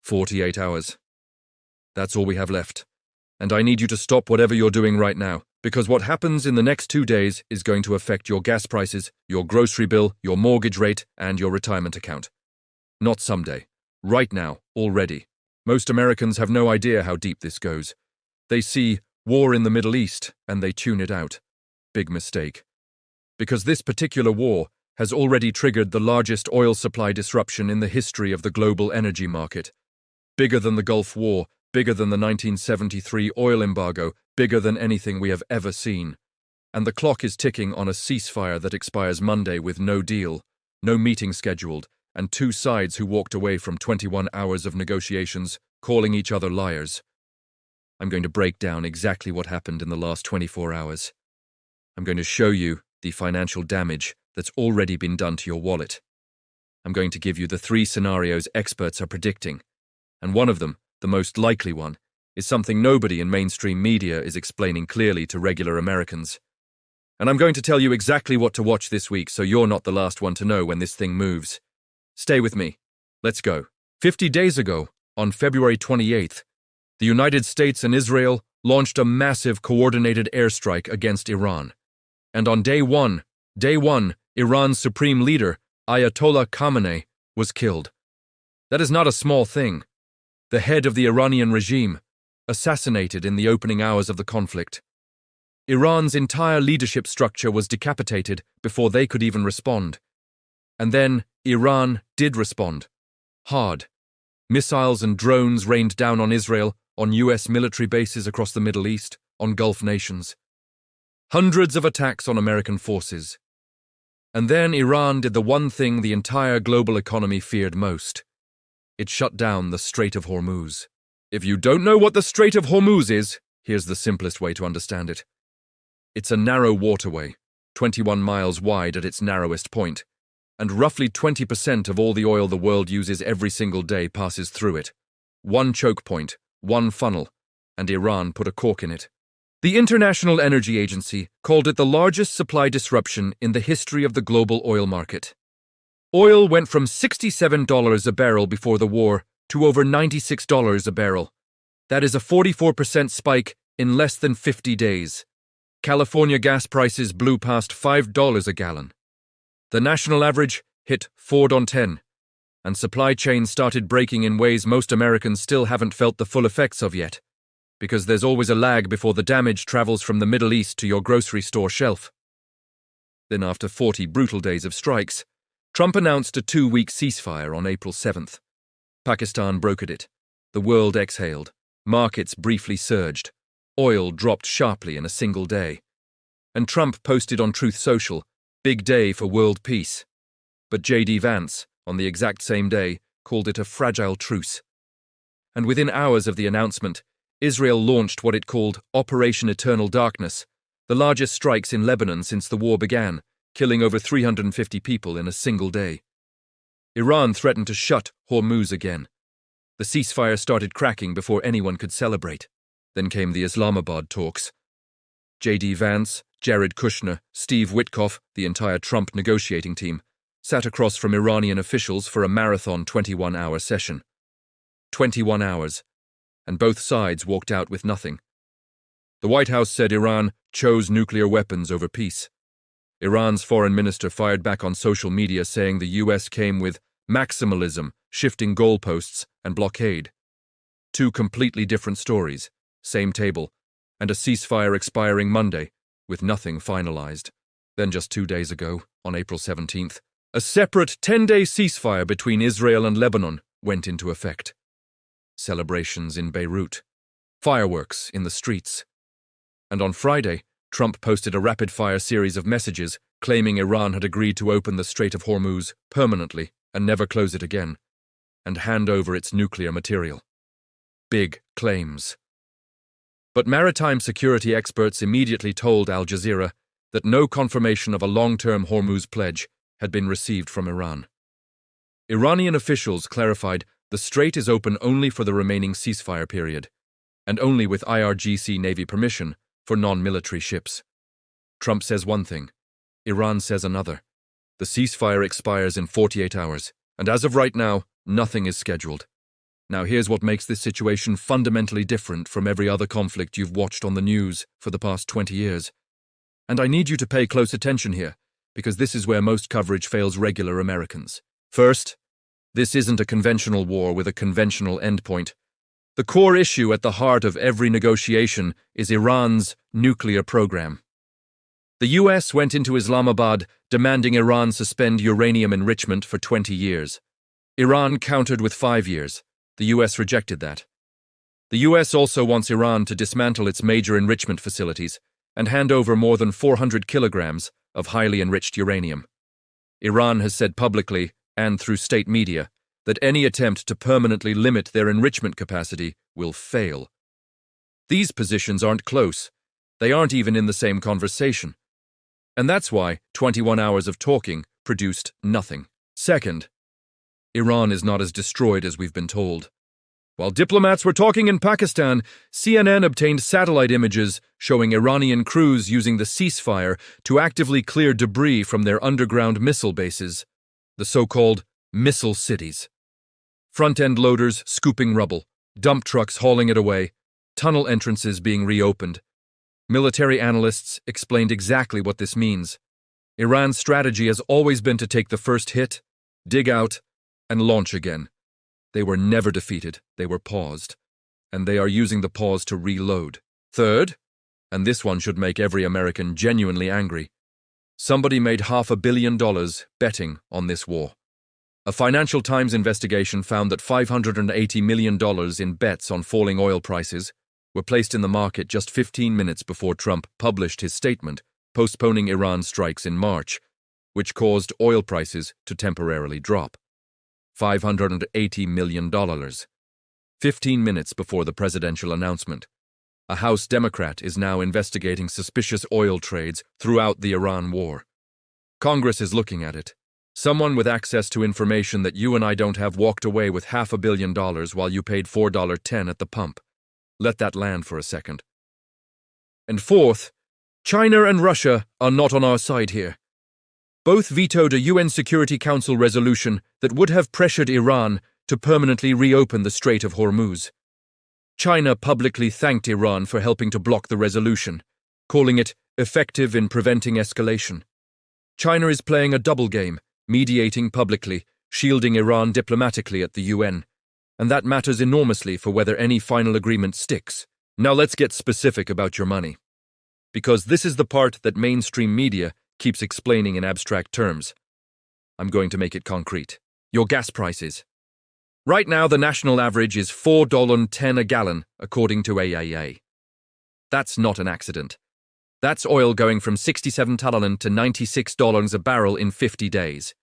48 hours. That's all we have left. And I need you to stop whatever you're doing right now, because what happens in the next 2 days is going to affect your gas prices, your grocery bill, your mortgage rate, and your retirement account. Not someday. Right now, already. Most Americans have no idea how deep this goes. They see war in the Middle East, and they tune it out. Big mistake. Because this particular war has already triggered the largest oil supply disruption in the history of the global energy market. Bigger than the Gulf War, bigger than the 1973 oil embargo, bigger than anything we have ever seen. And the clock is ticking on a ceasefire that expires Monday with no deal, no meeting scheduled, and two sides who walked away from 21 hours of negotiations, calling each other liars. I'm going to break down exactly what happened in the last 24 hours. I'm going to show you the financial damage that's already been done to your wallet. I'm going to give you the 3 scenarios experts are predicting, and one of them, the most likely one, is something nobody in mainstream media is explaining clearly to regular Americans. And I'm going to tell you exactly what to watch this week so you're not the last one to know when this thing moves. Stay with me. Let's go. 50 days ago, on February 28th, the United States and Israel launched a massive coordinated airstrike against Iran. And on day one, Iran's supreme leader, Ayatollah Khamenei, was killed. That is not a small thing. The head of the Iranian regime, assassinated in the opening hours of the conflict. Iran's entire leadership structure was decapitated before they could even respond. And then Iran did respond. Hard. Missiles and drones rained down on Israel, on US military bases across the Middle East, on Gulf nations. Hundreds of attacks on American forces. And then Iran did the one thing the entire global economy feared most. It shut down the Strait of Hormuz. If you don't know what the Strait of Hormuz is, here's the simplest way to understand it. It's a narrow waterway, 21 miles wide at its narrowest point, and roughly 20% of all the oil the world uses every single day passes through it. One choke point, one funnel, and Iran put a cork in it. The International Energy Agency called it the largest supply disruption in the history of the global oil market. Oil went from $67 a barrel before the war to over $96 a barrel. That is a 44% spike in less than 50 days. California gas prices blew past $5 a gallon. The national average hit $4.10, and supply chains started breaking in ways most Americans still haven't felt the full effects of yet, because there's always a lag before the damage travels from the Middle East to your grocery store shelf. Then after 40 brutal days of strikes, Trump announced a 2-week ceasefire on April 7th. Pakistan brokered it. The world exhaled. Markets briefly surged. Oil dropped sharply in a single day. And Trump posted on Truth Social, "Big day for world peace." But J.D. Vance, on the exact same day, called it a fragile truce. And within hours of the announcement, Israel launched what it called Operation Eternal Darkness, the largest strikes in Lebanon since the war began, killing over 350 people in a single day. Iran threatened to shut Hormuz again. The ceasefire started cracking before anyone could celebrate. Then came the Islamabad talks. J.D. Vance, Jared Kushner, Steve Witkoff, the entire Trump negotiating team, sat across from Iranian officials for a marathon 21-hour session. 21 hours, and both sides walked out with nothing. The White House said Iran chose nuclear weapons over peace. Iran's foreign minister fired back on social media saying the US came with maximalism, shifting goalposts, and blockade. 2 completely different stories, same table, and a ceasefire expiring Monday, with nothing finalized. Then just 2 days ago, on April 17th, a separate 10-day ceasefire between Israel and Lebanon went into effect. Celebrations in Beirut. Fireworks in the streets. And on Friday, Trump posted a rapid-fire series of messages claiming Iran had agreed to open the Strait of Hormuz permanently and never close it again, and hand over its nuclear material. Big claims. But maritime security experts immediately told Al Jazeera that no confirmation of a long-term Hormuz pledge had been received from Iran. Iranian officials clarified the strait is open only for the remaining ceasefire period, and only with IRGC Navy permission for non-military ships. Trump says one thing, Iran says another. The ceasefire expires in 48 hours, and as of right now, nothing is scheduled. Now here's what makes this situation fundamentally different from every other conflict you've watched on the news for the past 20 years. And I need you to pay close attention here, because this is where most coverage fails regular Americans. First, this isn't a conventional war with a conventional endpoint. The core issue at the heart of every negotiation is Iran's nuclear program. The US went into Islamabad demanding Iran suspend uranium enrichment for 20 years. Iran countered with 5 years. The US rejected that. The US also wants Iran to dismantle its major enrichment facilities and hand over more than 400 kilograms of highly enriched uranium. Iran has said publicly, and through state media, that any attempt to permanently limit their enrichment capacity will fail. These positions aren't close. They aren't even in the same conversation. And that's why 21 hours of talking produced nothing. Second, Iran is not as destroyed as we've been told. While diplomats were talking in Pakistan, CNN obtained satellite images showing Iranian crews using the ceasefire to actively clear debris from their underground missile bases, the so-called missile cities. Front-end loaders scooping rubble, dump trucks hauling it away, tunnel entrances being reopened. Military analysts explained exactly what this means. Iran's strategy has always been to take the first hit, dig out, and launch again. They were never defeated, they were paused. And they are using the pause to reload. Third, and this one should make every American genuinely angry, somebody made $500 million betting on this war. A Financial Times investigation found that $580 million in bets on falling oil prices were placed in the market just 15 minutes before Trump published his statement postponing Iran strikes in March, which caused oil prices to temporarily drop. $580 million. 15 minutes before the presidential announcement. A House Democrat is now investigating suspicious oil trades throughout the Iran war. Congress is looking at it. Someone with access to information that you and I don't have walked away with $500 million while you paid $4.10 at the pump. Let that land for a second. And fourth, China and Russia are not on our side here. Both vetoed a UN Security Council resolution that would have pressured Iran to permanently reopen the Strait of Hormuz. China publicly thanked Iran for helping to block the resolution, calling it effective in preventing escalation. China is playing a double game, mediating publicly, shielding Iran diplomatically at the UN, and that matters enormously for whether any final agreement sticks. Now let's get specific about your money, because this is the part that mainstream media keeps explaining in abstract terms. I'm going to make it concrete. Your gas prices. Right now, the national average is $4.10 a gallon, according to AIA. That's not an accident. That's oil going from $67 to $96 a barrel in 50 days.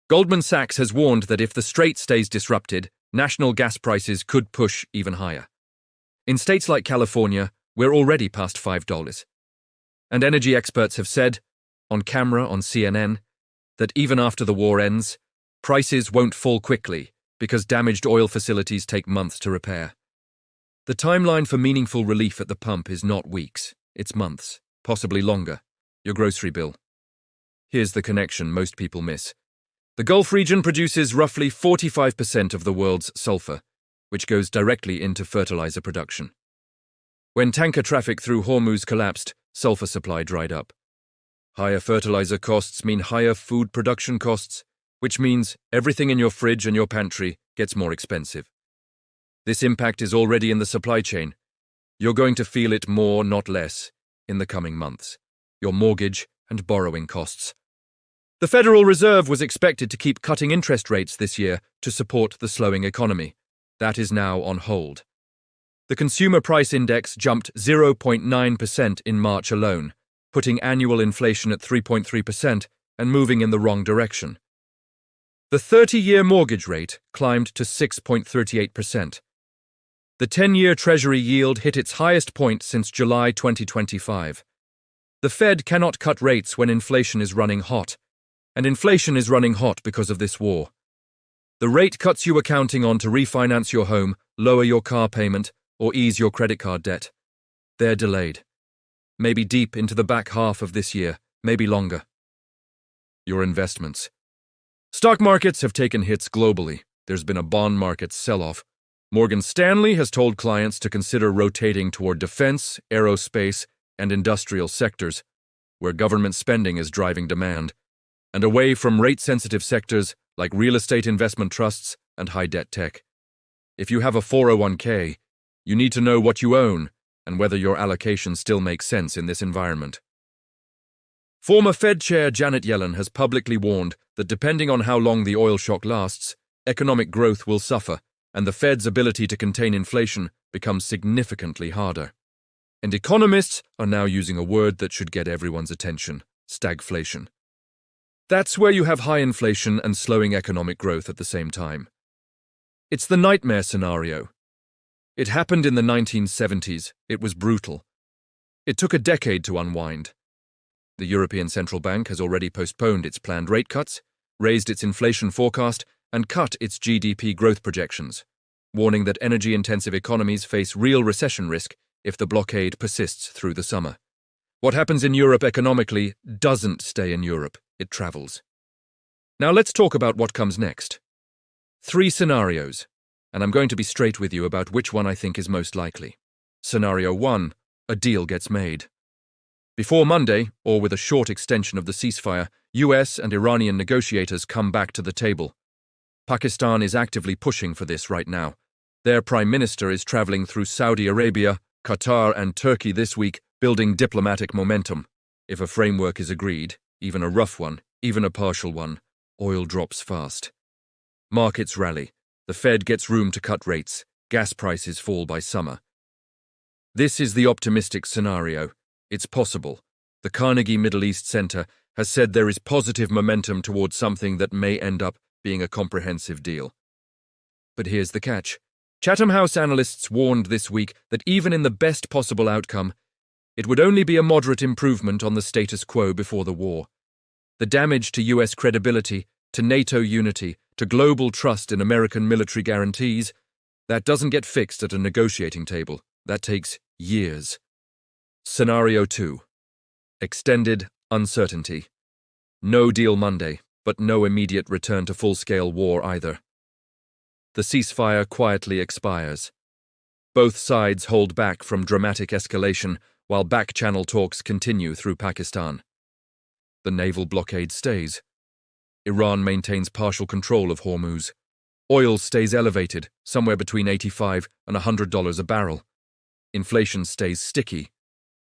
Goldman Sachs has warned that if the Strait stays disrupted, national gas prices could push even higher. In states like California, we're already past $5. And energy experts have said, on camera on CNN, that even after the war ends, prices won't fall quickly because damaged oil facilities take months to repair. The timeline for meaningful relief at the pump is not weeks, it's months, possibly longer. Your grocery bill. Here's the connection most people miss. The Gulf region produces roughly 45% of the world's sulfur, which goes directly into fertilizer production. When tanker traffic through Hormuz collapsed, sulfur supply dried up. Higher fertilizer costs mean higher food production costs, which means everything in your fridge and your pantry gets more expensive. This impact is already in the supply chain. You're going to feel it more, not less, in the coming months. Your mortgage and borrowing costs. The Federal Reserve was expected to keep cutting interest rates this year to support the slowing economy. That is now on hold. The Consumer Price Index jumped 0.9% in March alone, putting annual inflation at 3.3% and moving in the wrong direction. The 30-year mortgage rate climbed to 6.38%. The 10-year Treasury yield hit its highest point since July 2025. The Fed cannot cut rates when inflation is running hot, and inflation is running hot because of this war. The rate cuts you are counting on to refinance your home, lower your car payment, or ease your credit card debt. They're delayed. Maybe deep into the back half of this year, maybe longer. Your investments. Stock markets have taken hits globally. There's been a bond market sell-off. Morgan Stanley has told clients to consider rotating toward defense, aerospace, and industrial sectors, where government spending is driving demand, and away from rate-sensitive sectors like real estate investment trusts and high-debt tech. If you have a 401k, you need to know what you own and whether your allocation still makes sense in this environment. Former Fed Chair Janet Yellen has publicly warned that depending on how long the oil shock lasts, economic growth will suffer and the Fed's ability to contain inflation becomes significantly harder. And economists are now using a word that should get everyone's attention: stagflation. That's where you have high inflation and slowing economic growth at the same time. It's the nightmare scenario. It happened in the 1970s. It was brutal. It took a decade to unwind. The European Central Bank has already postponed its planned rate cuts, raised its inflation forecast, and cut its GDP growth projections, warning that energy-intensive economies face real recession risk if the blockade persists through the summer. What happens in Europe economically doesn't stay in Europe, it travels. Now let's talk about what comes next. 3 scenarios, and I'm going to be straight with you about which one I think is most likely. Scenario 1, a deal gets made. Before Monday, or with a short extension of the ceasefire, US and Iranian negotiators come back to the table. Pakistan is actively pushing for this right now. Their prime minister is traveling through Saudi Arabia, Qatar, and Turkey this week, building diplomatic momentum. If a framework is agreed, even a rough one, even a partial one, oil drops fast. Markets rally. The Fed gets room to cut rates. Gas prices fall by summer. This is the optimistic scenario. It's possible. The Carnegie Middle East Center has said there is positive momentum towards something that may end up being a comprehensive deal. But here's the catch. Chatham House analysts warned this week that even in the best possible outcome, it would only be a moderate improvement on the status quo before the war. The damage to US credibility, to NATO unity, to global trust in American military guarantees, that doesn't get fixed at a negotiating table. That takes years. Scenario 2. Extended uncertainty. No deal Monday, but no immediate return to full-scale war either. The ceasefire quietly expires. Both sides hold back from dramatic escalation while back-channel talks continue through Pakistan. The naval blockade stays. Iran maintains partial control of Hormuz. Oil stays elevated, somewhere between $85 and $100 a barrel. Inflation stays sticky.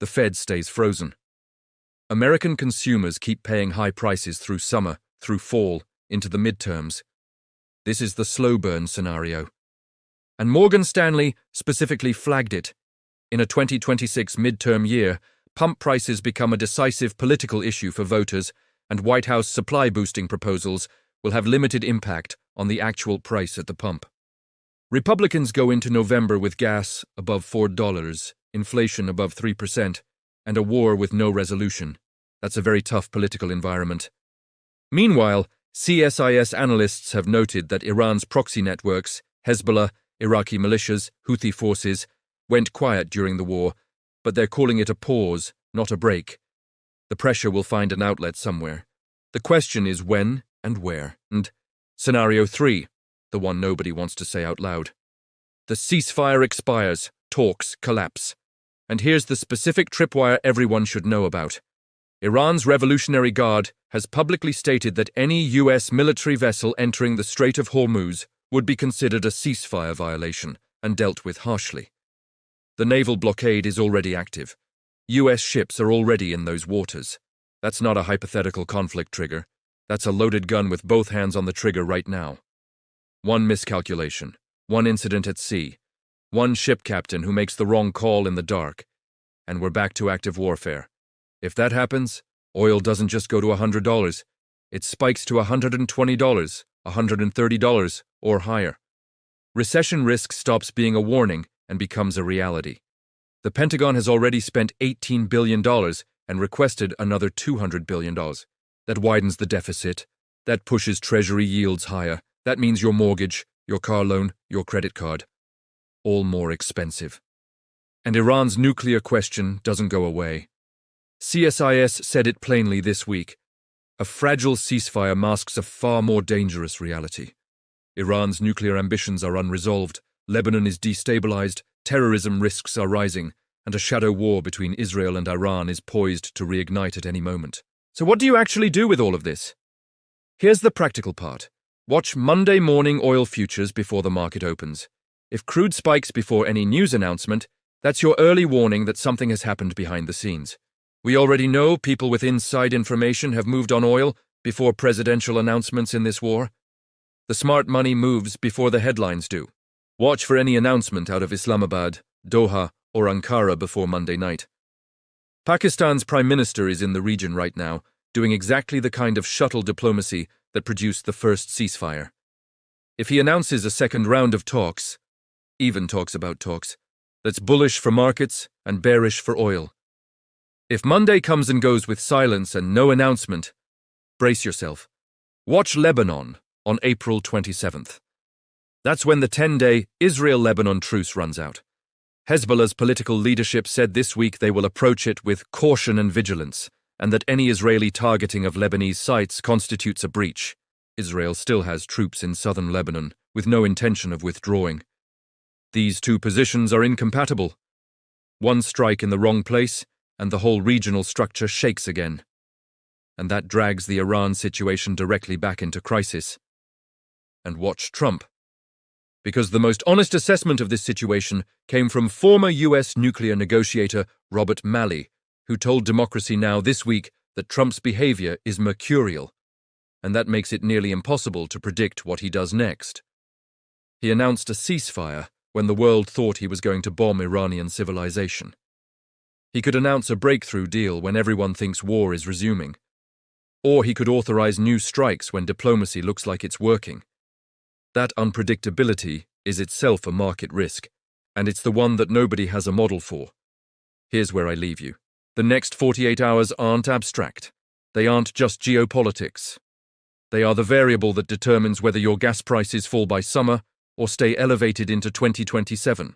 The Fed stays frozen. American consumers keep paying high prices through summer, through fall, into the midterms. This is the slow burn scenario. And Morgan Stanley specifically flagged it. In a 2026 midterm year, pump prices become a decisive political issue for voters, and White House supply-boosting proposals will have limited impact on the actual price at the pump. Republicans go into November with gas above $4, inflation above 3%, and a war with no resolution. That's a very tough political environment. Meanwhile, CSIS analysts have noted that Iran's proxy networks, Hezbollah, Iraqi militias, Houthi forces, went quiet during the war, but they're calling it a pause, not a break. The pressure will find an outlet somewhere. The question is when and where. And Scenario 3, the one nobody wants to say out loud. The ceasefire expires, talks collapse. And here's the specific tripwire everyone should know about. Iran's Revolutionary Guard has publicly stated that any US military vessel entering the Strait of Hormuz would be considered a ceasefire violation and dealt with harshly. The naval blockade is already active. US ships are already in those waters. That's not a hypothetical conflict trigger. That's a loaded gun with both hands on the trigger right now. One miscalculation, one incident at sea, one ship captain who makes the wrong call in the dark, and we're back to active warfare. If that happens, oil doesn't just go to $100, it spikes to $120, $130, or higher. Recession risk stops being a warning and becomes a reality. The Pentagon has already spent $18 billion and requested another $200 billion. That widens the deficit. That pushes Treasury yields higher. That means your mortgage, your car loan, your credit card, all more expensive. And Iran's nuclear question doesn't go away. CSIS said it plainly this week. A fragile ceasefire masks a far more dangerous reality. Iran's nuclear ambitions are unresolved, Lebanon is destabilized, terrorism risks are rising, and a shadow war between Israel and Iran is poised to reignite at any moment. So what do you actually do with all of this? Here's the practical part. Watch Monday morning oil futures before the market opens. If crude spikes before any news announcement, that's your early warning that something has happened behind the scenes. We already know people with inside information have moved on oil before presidential announcements in this war. The smart money moves before the headlines do. Watch for any announcement out of Islamabad, Doha, or Ankara before Monday night. Pakistan's Prime Minister is in the region right now, doing exactly the kind of shuttle diplomacy that produced the first ceasefire. If he announces a second round of talks, even talks about talks, that's bullish for markets and bearish for oil. If Monday comes and goes with silence and no announcement, brace yourself. Watch Lebanon on April 27th. That's when the 10-day Israel-Lebanon truce runs out. Hezbollah's political leadership said this week they will approach it with caution and vigilance, and that any Israeli targeting of Lebanese sites constitutes a breach. Israel still has troops in southern Lebanon, with no intention of withdrawing. These two positions are incompatible. One strike in the wrong place, and the whole regional structure shakes again. And that drags the Iran situation directly back into crisis. And watch Trump. Because the most honest assessment of this situation came from former U.S. nuclear negotiator Robert Malley, who told Democracy Now! This week that Trump's behavior is mercurial, and that makes it nearly impossible to predict what he does next. He announced a ceasefire when the world thought he was going to bomb Iranian civilization. He could announce a breakthrough deal when everyone thinks war is resuming. Or he could authorize new strikes when diplomacy looks like it's working. That unpredictability is itself a market risk, and it's the one that nobody has a model for. Here's where I leave you. The next 48 hours aren't abstract. They aren't just geopolitics. They are the variable that determines whether your gas prices fall by summer or stay elevated into 2027,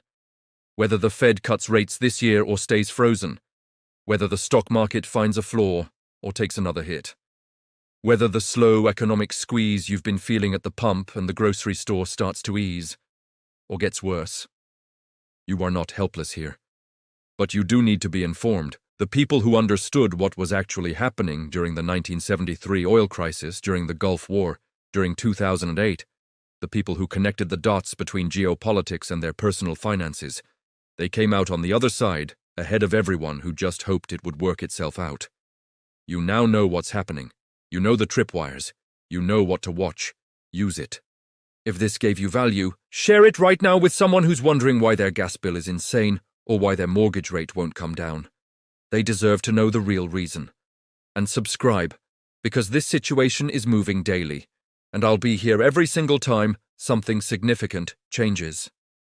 whether the Fed cuts rates this year or stays frozen, whether the stock market finds a floor or takes another hit, whether the slow economic squeeze you've been feeling at the pump and the grocery store starts to ease or gets worse. You are not helpless here. But you do need to be informed. The people who understood what was actually happening during the 1973 oil crisis, during the Gulf War, during 2008, the people who connected the dots between geopolitics and their personal finances, they came out on the other side, ahead of everyone who just hoped it would work itself out. You now know what's happening. You know the tripwires. You know what to watch. Use it. If this gave you value, share it right now with someone who's wondering why their gas bill is insane or why their mortgage rate won't come down. They deserve to know the real reason. And subscribe, because this situation is moving daily, and I'll be here every single time something significant changes.